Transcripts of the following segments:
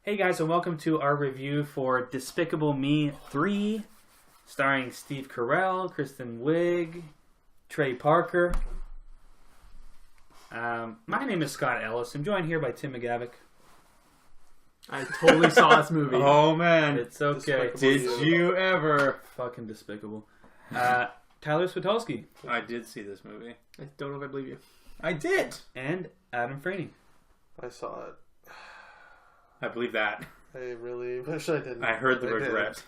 Hey guys, and welcome to our review for Despicable Me 3, starring Steve Carell, Kristen Wiig, Trey Parker. My name is Scott Ellis. I'm joined here by Tim McGavick. I totally saw this movie. Oh man, It's okay. did you ever? Fucking despicable. Tyler Switolski I did see this movie. I don't know if I believe you. I did. and Adam Franey. I saw it. I believe that. I really wish I didn't. I heard the but did. regret.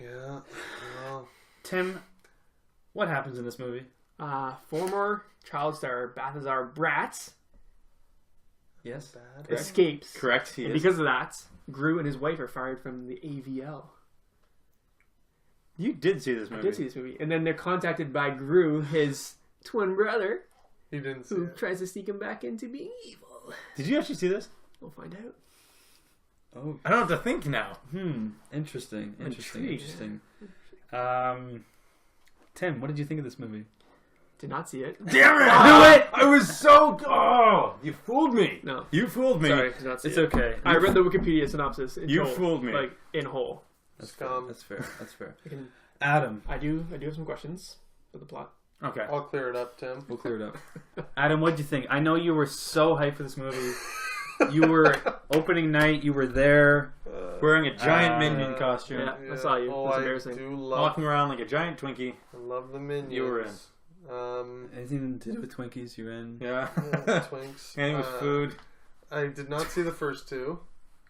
Yeah. Well, Tim, what happens in this movie? Former child star Balthazar Bratz Yes? bad. escapes. Correct. He And is. because of that, Gru and his wife are fired from the AVL. You did see this I movie. did see this movie. And then they're contacted by Gru, his twin brother, He didn't see who it. tries to sneak him back into being evil. Did you actually see this? We'll find out. Oh, I don't have to think now. interesting. Intrigued. Tim, what did you think of this movie? Did not see it. Damn it! Do it! I was so. Oh, you fooled me. No. You fooled me. Sorry, did not see It's it. okay. I read the Wikipedia synopsis. In You total, fooled me. Like, in whole. That's fair. Scum. That's fair. I Adam, do have some questions for the plot. Okay. I'll clear it up, Tim. we'll clear it up. Adam, what'd you think? I know you were so hyped for this movie. You were opening night. You were there. Wearing a giant Uh, minion costume, Yeah, I saw you. Oh, That's I embarrassing. do love. walking around like a giant Twinkie. I love the minions. You were in. Anything to do with Twinkies? You're in. Yeah. Twinks. And with food. I did not see the first two,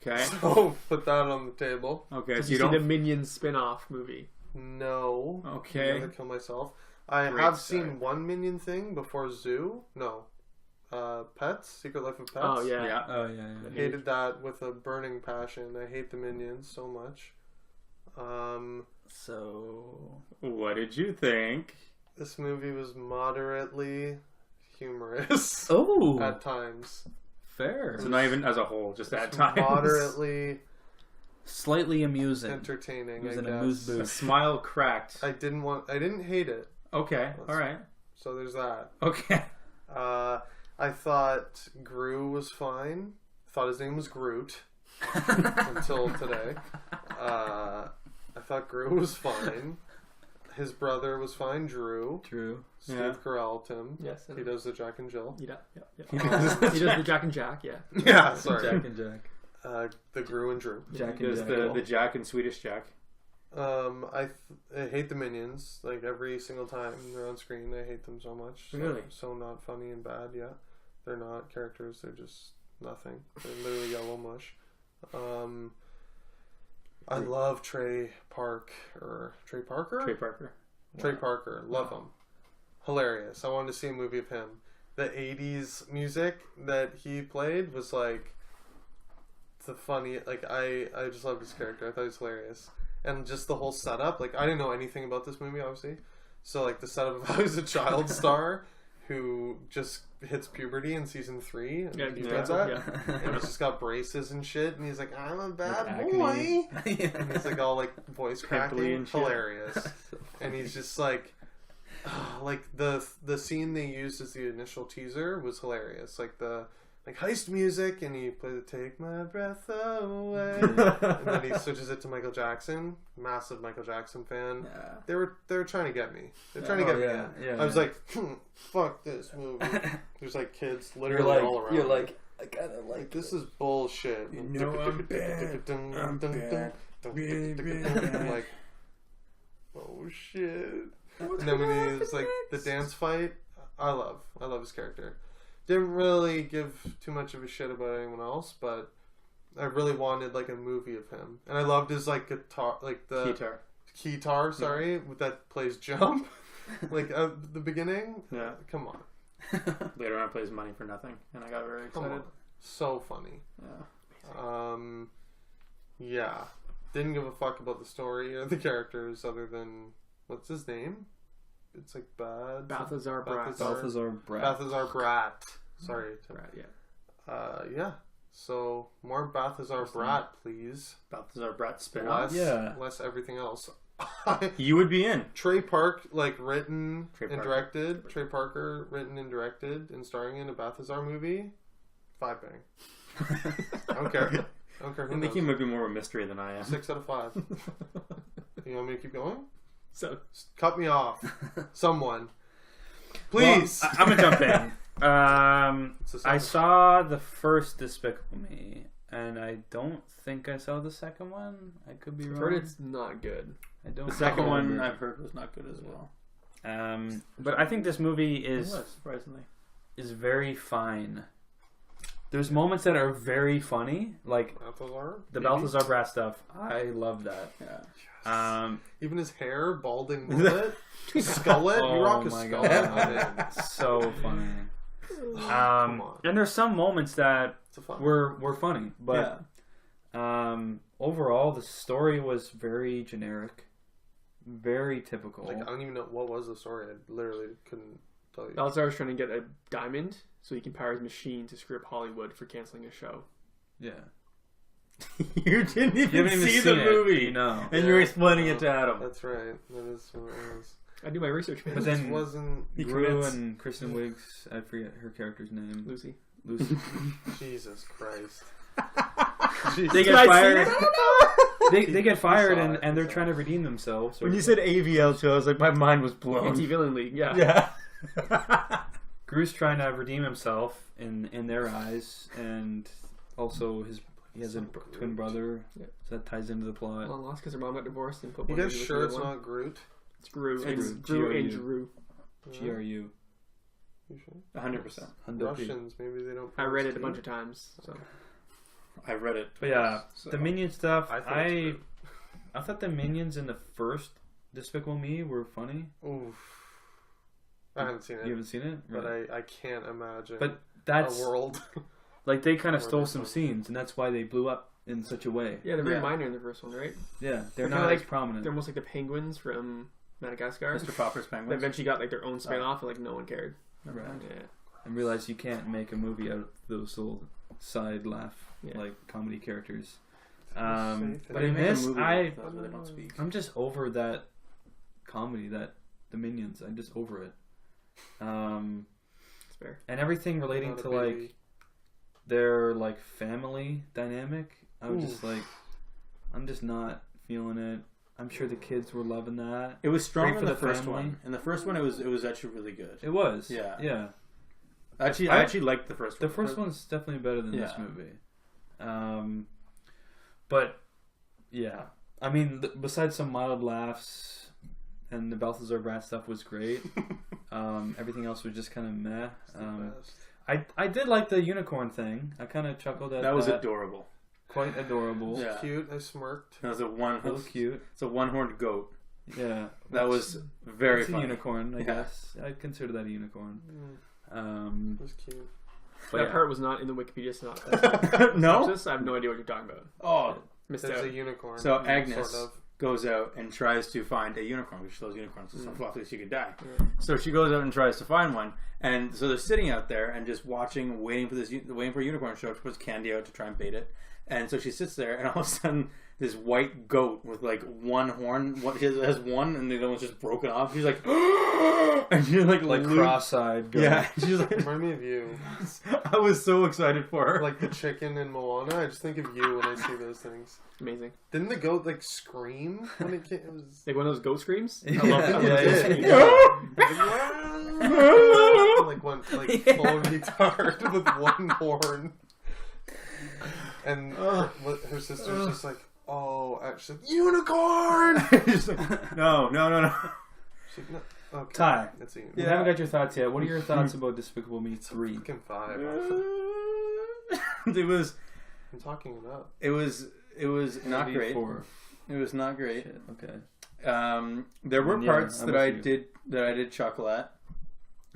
Okay. so put that on the table. Okay. Did So you you see the don't. Minions spin-off movie? No. Okay. I'm gonna kill myself. I Great have start. seen one minion thing before Zoo. No. Pets. Secret Life of Pets. Oh, yeah. Yeah. Oh yeah. I hated that with a burning passion. I hate the minions so much. So What did you think? This movie was moderately humorous oh, at times. fair. So not even as a whole, just at times. Moderately Slightly amusing. entertaining. It was I an guess. amuse A booth. smile cracked. I didn't hate it. Okay. All right. So there's that. Okay. I thought Gru was fine. I thought his name was Groot until today. I thought Gru was fine. His brother was fine, Drew. True. Steve Yeah. Carell, Tim. Yes. He does the Jack and Jill. Yeah. He does the Jack and Jack, yeah. Yeah, sorry. Jack and Jack. The Gru and Drew. Jack and There's Jack. the Jack and Swedish Jack. I hate the minions. Like every single time they're on screen, I hate them so much. Really? So not funny and bad. Yeah, they're not characters. They're just nothing. They're literally yellow mush. I love Trey Parker. Trey Parker. Trey Parker. Love him. Hilarious. I wanted to see a movie of him. The 80s music that he played was like the funny. Like I just loved his character. I thought he was hilarious. And just the whole setup. Like I didn't know anything about this movie, obviously. So like the setup of how he's a child star who just hits puberty in season 3. And Yeah, he yeah. does that. Yeah. And he's just got braces and shit. And he's like, I'm a bad acne. boy. And he's like all like voice Pimply cracking. and shit. Hilarious. And he's just like the scene they used as the initial teaser was hilarious. Like the heist music, and he played the "Take My Breath Away," and then he switches it to Michael Jackson. Massive Michael Jackson fan. Yeah. They were trying to get me. They're trying to get me. In. I was like, fuck this movie. There's like kids literally all around. I kind of like This is bullshit. You know I'm bad. I'm bad. Really, really bad. I'm like, oh shit. And then when he was like the dance fight, I love his character. Didn't really give too much of a shit about anyone else, but I really wanted like a movie of him, and I loved his like guitar, like the guitar. Sorry, that plays Jump, like at the beginning. Yeah. Come on. Later on, plays Money for Nothing, and I got very Come excited. on. So funny. Yeah. Yeah. Didn't give a fuck about the story or the characters other than what's his name? It's like bad. Balthazar Bratz. Balthazar Bratz. Balthazar Brat. Sorry. Right, yeah. Yeah. So more Balthazar Brat, please. Balthazar Bratz spin-off. Less everything else. You would be in. Trey Park, written Trey and Parker. directed. Trey Parker, written and directed, and starring in a Balthazar movie. 5 bang. I don't care. I don't care I who think he knows. might be more of a mystery than I am. 6 out of 5. You want me to keep going? So Cut me off. Someone. Please. Well, I'm gonna jump in. It's the I second. saw the first Despicable Me, and I don't think I saw the second one. I could be I've wrong. heard it's not good. I don't. The second know. one I've heard was not good as well. But I think this movie It is was, surprisingly. very fine. There's moments that are very funny, like Balthazar? the Maybe? Balthazar Brass stuff. I love that. Yeah. Even his hair, balding mullet, skullet. Oh You rock a my skullet. God. Man. So funny. Come on. And there's some moments that It's a fun. were funny, but overall the story was very generic, very typical. Like, I don't even know what was the story. I literally couldn't tell you. Balthazar was trying to get a diamond so he can power his machine to screw up Hollywood for canceling a show. Yeah, You didn't even, you haven't even see seen the it, movie, you know. and you're explaining it to Adam. That's right. That is what it was. I do my research, man. But This then wasn't He Gru commits. and Kristen Wiig's, I forget her character's name. Lucy. Lucy. Jesus Christ. They get I see fired. it? They get fired, saw it, and they're I saw trying to redeem themselves. When you said AVL show, I was like, my mind was blown. Anti-villain league, yeah. Yeah. Gru's trying to redeem himself in their eyes, and also he has a twin brother, Yeah. so that ties into the plot. Long lost because her mom got divorced and put You one guys baby with sure the it's other one. not Groot? It's Gru. It's It's Gru. Gru and G-R-U. Drew. GRU. You sure? 100%. Russians, maybe they don't. I read it a pronounce bunch of times. So I read it. But yeah, So- the Minion stuff. I think it's Groot. I thought the Minions in the first Despicable Me were funny. Oof. I haven't seen You it, haven't seen it, but right? I can't imagine But a that's world. like they kind of where stole there's some some- scenes, and that's why they blew up in such a way. yeah, they're very Yeah. minor in the first one, right? Yeah, they're They're not kinda as like- prominent. They're almost like the penguins from Madagascar. Mr. Popper's They Penguins. eventually got like their own spin-off, and like no one cared. Right. Yeah. And realize you can't make a movie out of those little side laugh Yeah. like comedy characters. Faith But in in They make a this, movie I with those where they don't speak. I'm just over that comedy, that the Minions. I'm just over it. It's fair. And everything relating Not a to baby. like their like family dynamic. I'm just like, I'm just not feeling it. I'm sure the kids were loving that. It was stronger Great in for the the first family. one. In the first one, it was actually really good. It was. Yeah. Yeah. Actually, I- I actually liked the first The one. first one's definitely better than this Yeah. movie. But yeah, I mean, besides some mild laughs and the Balthazar Brat stuff was great. Everything else was just kind of meh. It's the best. I did like the unicorn thing. I kind of chuckled at that. That was adorable. Quite adorable. Yeah. Cute. I smirked. That was a It was cute. It's a one-horned goat. Yeah. That was very It's a funny. unicorn, I Yeah. guess. I'd consider that a unicorn. It was cute. But That yeah. part was not in the Wikipedia synopsis. No? I have no idea what you're talking about. Oh, Missed There's out. a unicorn. so Agnes Sort of. goes out and tries to find a unicorn because she loves unicorns. So luckily she could die. Yeah. So she goes out and tries to find one, and so they're sitting out there and just watching, waiting for a unicorn show. She puts candy out to try and bait it, and so she sits there, and all of a sudden, this white goat with like one horn, has one, and the other one's just broken off. She's like, and she's like cross-eyed. Goat. yeah, she's like, Remind me of you. I was so excited for her. Like the chicken in Moana. I just think of you when I see those things. Amazing. Didn't the goat like scream when it came? It was. Like one of those goat screams. Yeah. I love that. Yeah, Like one, like full retard with one horn. And her sister's just like, oh, actually, unicorn! She's like, no. She's like, no. Okay. Ty, That's a you unicorn. haven't got your thoughts yet. What are your thoughts about Despicable Me 3? Fucking 5. It was I'm talking it up. it was not great. 4. It was not great. Shit, okay. There were Yeah, parts I'm that with I you. did chuckle at.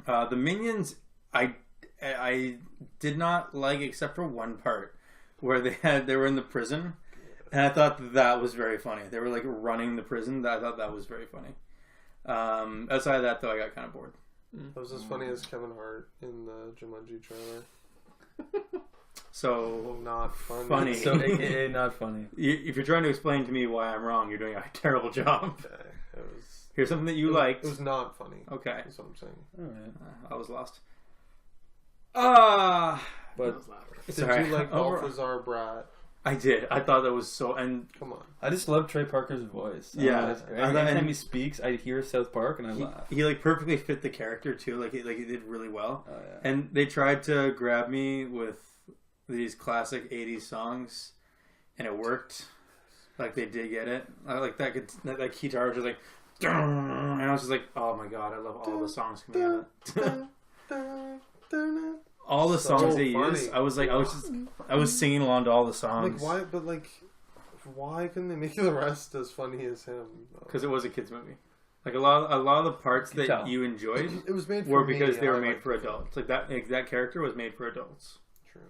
The Minions, I did not like except for one part where they were in the prison, and I thought that was very funny. They were like running the prison. I thought that was very funny. Outside of that, though, I got kind of bored. That was as funny as Kevin Hart in the Jumanji trailer. So Not funny. Funny. So, AKA not funny. if you're trying to explain to me why I'm wrong, you're doing a terrible job. Okay. It was. Here's something that you liked. It was not funny. Okay, That's what I'm saying. Alright. I was lost. But Did sorry. you like Over- Balthazar Brat? I did. I thought that was so. And Come on. I just love Trey Parker's voice. Yeah. It's great. And- Every time and- he speaks, I hear South Park and I laugh. he like perfectly fit the character too. Like he did really well. Oh, yeah. And they tried to grab me with these classic '80s songs, and it worked. Like they did get it. I like that guitar was just like, and I was just like, oh my god, I love all the songs coming out. All the So songs they funny. used, I was singing along to all the songs. Like why? But like, why couldn't they make the rest as funny as him? Because it was a kids movie. Like a lot of the parts You that tell. you enjoyed It was made for were me. because they I were made liked for the film. adults. Like that character was made for adults. True.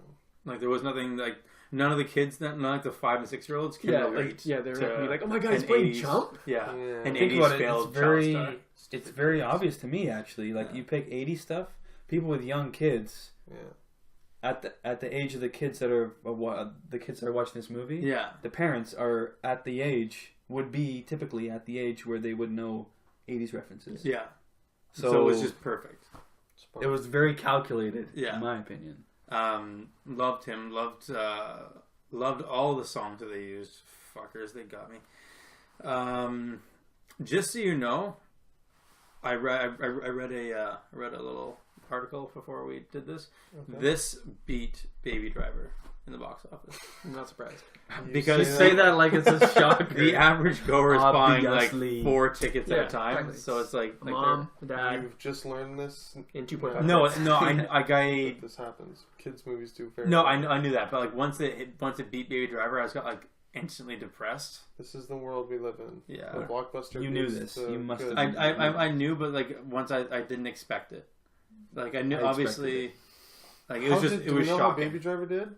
Like there was nothing like none of the kids, none like the 5 and 6 year olds can Yeah, relate. they're to like, oh my god, he's an playing 80s Jump. Yeah, Yeah. an Think 80s about it, failed child star. it's very obvious to me actually. Like Yeah. you pick 80s stuff, people with young kids Yeah. at the age of the kids that are watching this movie. Yeah, The parents are at the age would be typically at the age where they would know 80s references. yeah. So, So it was just perfect. it was very calculated, Yeah. in my opinion. Loved him. Loved all the songs that they used. Fuckers, they got me. Just so you know, I read a little article before we did this. Okay. This beat Baby Driver in the box office I'm not surprised. because Say that like it's a shocker. the average goer is buying Obviously. like 4 tickets at Yeah, a time. exactly. So it's like Mom, Dad, You've just learned this. in they're- 2.5. no, I that this happens. Kids movies do very. no, well. I knew that, but like once it beat Baby Driver, I was got like instantly depressed. This is the world we live in. Yeah. The blockbuster. You knew beats this. the You must good. have. I knew, but like once I didn't expect it. Like I knew, I expected obviously, it. like it was just do it we was know how shocking. Baby Driver did?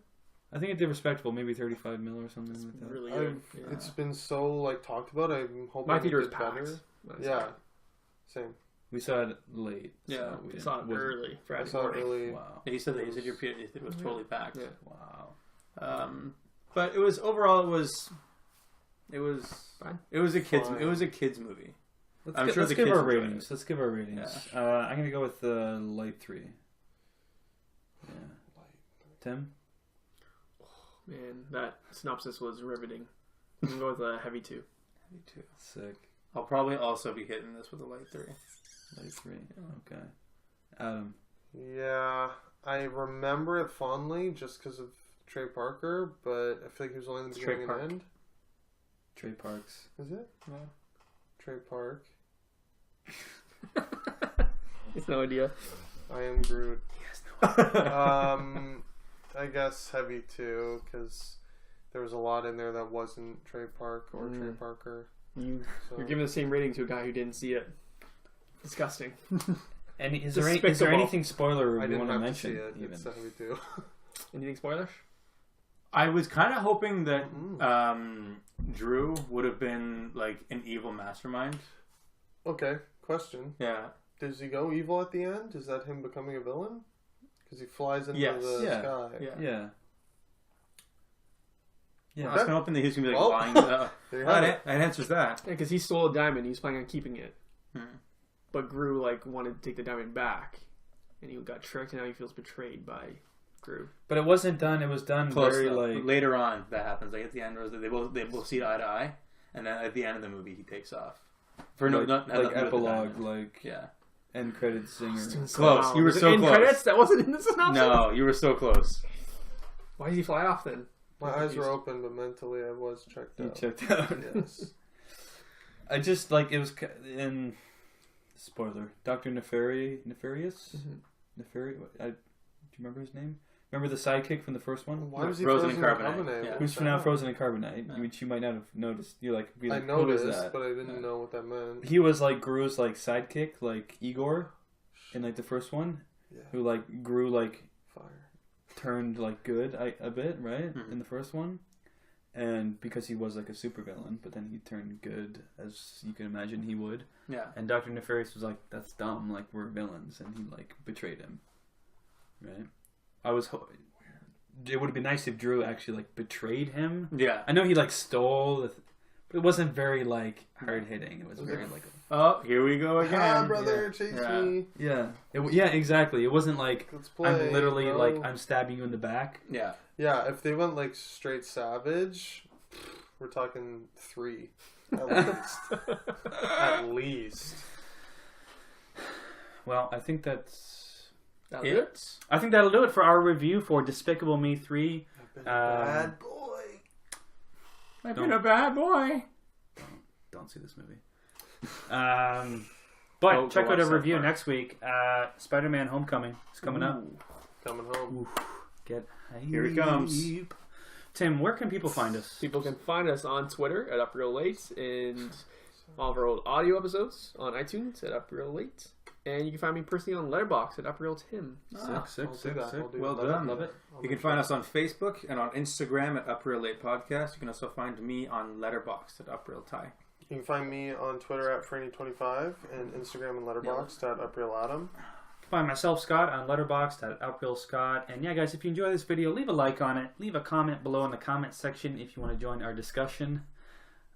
I think it did respectable, maybe 35 mil or something like that. Really good. I've, Yeah. It's been so like talked about. I'm hoping My it theater is did packed. better. when I Yeah, saw it. same. We saw it late. Yeah, so we I didn't- saw it wasn't- early I Friday saw it morning. really. Wow. Yeah, you said that. You said it was totally packed. Yeah. Wow. But it was overall it was Fine. it was a kids Fine. it was a kids movie. I'm Let's sure the give kids our enjoyed ratings. it. Let's give our ratings. I'm gonna go with light 3. Yeah. Tim. Man, that synopsis was riveting. I'm gonna go with a heavy 2. Me too. Sick. I'll probably also be hitting this with a light 3. Light 3. Okay. Adam. Yeah, I remember it fondly just because of Trey Parker, but I feel like he was only in the It's Trey beginning and Park. end. Trey Parks. Is it? Yeah. Trey Park. It's no idea. I am Groot. I guess heavy too, because there was a lot in there that wasn't Trey Park or Trey Parker. You're So. giving the same rating to a guy who didn't see it. Disgusting. And is Despicable. there anything spoiler I you didn't want to have to see mention? it. Even? It's a heavy too. Anything spoilers? I was kind of hoping that Mm. Drew would have been like an evil mastermind. Okay, question. Yeah. Does he go evil at the end? Is that him becoming a villain? Because he flies into Yes. the Yeah. sky. Yeah. Yeah. Yeah. I was kind of hoping that he was gonna be like Well, lying. There you have it. That answers that. Yeah, because he stole a diamond. He was planning on keeping it, Hmm. but Gru wanted to take the diamond back, and he got tricked, and now he feels betrayed by Gru. But it wasn't done. It was done Close very though. like. Later on, that happens. Like at the end, they both see eye to eye, and then at the end of the movie, he takes off. For no, Like, not nothing like to do with the epilogue, diamond. like Yeah. end credits singer. Close. You were Was it so in close. Credits? That wasn't in the synopsis. No, you were so close. Why did he fly off then? My I'm eyes were confused. open, but mentally I was checked You out. checked out. Yes. I just like it was in spoiler. Dr. Nefarious. Mhm. Nefarious. Do you remember his name? Remember the sidekick from the first one? Why was he Frozen frozen, in in carbonate. carbonate? Yeah. What Who's was now that? frozen in carbonite? Yeah. Which you might not have noticed. You're like, I who is noticed, that? but I didn't Yeah. know what that meant. He was like Gru's like sidekick, like Igor, in like the first one, Yeah. who like Gru like Fire. turned like good a bit, right? Mhm. In the first one. And because he was like a supervillain, but then he turned good, as you can imagine he would. Yeah. And Dr. Nefarious was like, "That's dumb. Like we're villains," and he like betrayed him. Right? I was. It would have been nice if Drew actually like betrayed him. Yeah. I know he like stole, It wasn't very like hard hitting. It was very like Oh, here we go again. Ah, brother, Yeah. chase Yeah. me. yeah, exactly. It wasn't like Let's play. I'm literally bro. like I'm stabbing you in the back. Yeah. Yeah, if they went like straight savage, we're talking 3 at least. At least. Well, I think that's That'll do it. I think that'll do it for our review for Despicable Me 3. I've been a bad boy. I've Don't- been a bad boy. Don't see this movie. But Go check out watch our South review Park. next week. Spider-Man: Homecoming is coming up. Coming home. Get Here he comes. hype. Tim, where can people find us? People can find us on Twitter at Up Real Late and all of our old audio episodes on iTunes at Up Real Late. And you can find me personally on Letterboxd at Up Real Tim. Sick. I'll do that. I'll do Well that. done. Love it. You can find us on Facebook and on Instagram at Up Real Late Podcast. You can also find me on Letterboxd at Up Real Tie. You can find me on Twitter at Franny25 and Instagram and Letterboxd at UpRealAdam. Find myself, Scott, on Letterboxd at OutRealScott. And yeah, guys, if you enjoy this video, leave a like on it. Leave a comment below in the comment section if you want to join our discussion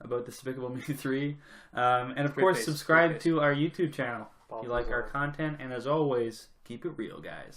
about Despicable Me 3. And of Great course, face, subscribe great face. to our YouTube channel if you like our content. And as always, keep it real, guys.